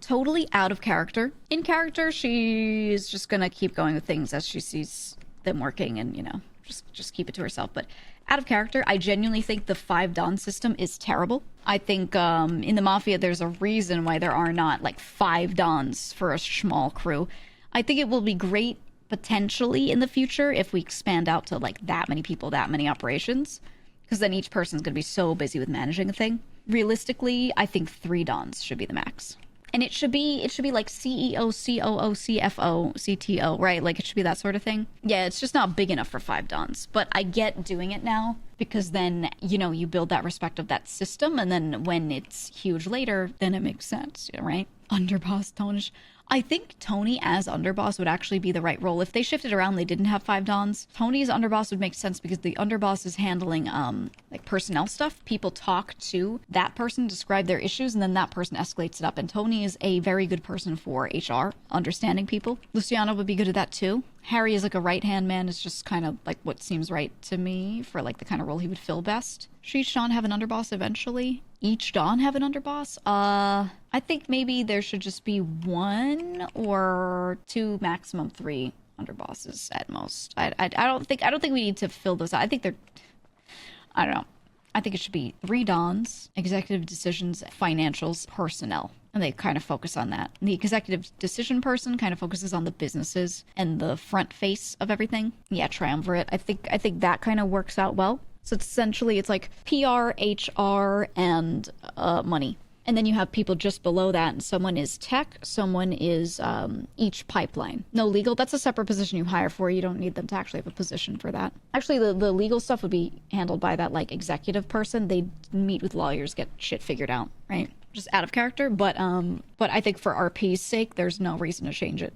totally out of character. In character, she's just gonna keep going with things as she sees them working and, you know, just keep it to herself. But out of character, I genuinely think the 5 Don system is terrible. I think in the Mafia, there's a reason why there are not like 5 Dons for a small crew. I think it will be great potentially in the future if we expand out to like that many people, that many operations, because then each person's going to be so busy with managing a thing. Realistically, I think 3 Dons should be the max. And it should be like CEO, COO, CFO, CTO, right? Like it should be that sort of thing. Yeah, it's just not big enough for 5 Dons. But I get doing it now because then, you know, you build that respect of that system. And then when it's huge later, then it makes sense, right? Underboss, Tonish. I think Tony as Underboss would actually be the right role. If they shifted around, they didn't have 5 Dons. Tony as Underboss would make sense because the Underboss is handling like personnel stuff. People talk to that person, describe their issues, and then that person escalates it up. And Tony is a very good person for HR, understanding people. Luciano would be good at that too. Harry is like a right-hand man, is just kind of like what seems right to me for like the kind of role he would fill best. Should each Don have an Underboss eventually? Each Don have an Underboss? I think maybe there should just be 1 or 2, maximum 3 Underbosses at most. I don't think we need to fill those out. I think I don't know. I think it should be 3 Dons, executive decisions, financials, personnel. And they kind of focus on that. The executive decision person kind of focuses on the businesses and the front face of everything. Yeah, triumvirate. I think that kind of works out well. So it's essentially, it's like PR, HR, and money. And then you have people just below that. And someone is tech, someone is each pipeline. No legal, that's a separate position you hire for. You don't need them to actually have a position for that. Actually, the legal stuff would be handled by that like executive person. They meet with lawyers, get shit figured out, right? Just out of character. But I think for RP's sake, there's no reason to change it.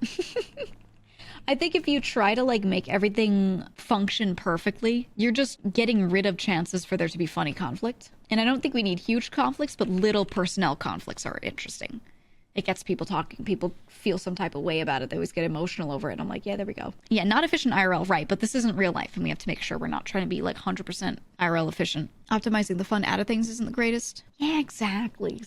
I think if you try to like make everything function perfectly, you're just getting rid of chances for there to be funny conflict. And I don't think we need huge conflicts, but little personnel conflicts are interesting. It gets people talking. People feel some type of way about it. They always get emotional over it. And I'm like, yeah, there we go. Yeah, not efficient IRL, right. But this isn't real life. And we have to make sure we're not trying to be like 100% IRL efficient. Optimizing the fun out of things isn't the greatest. Yeah, exactly.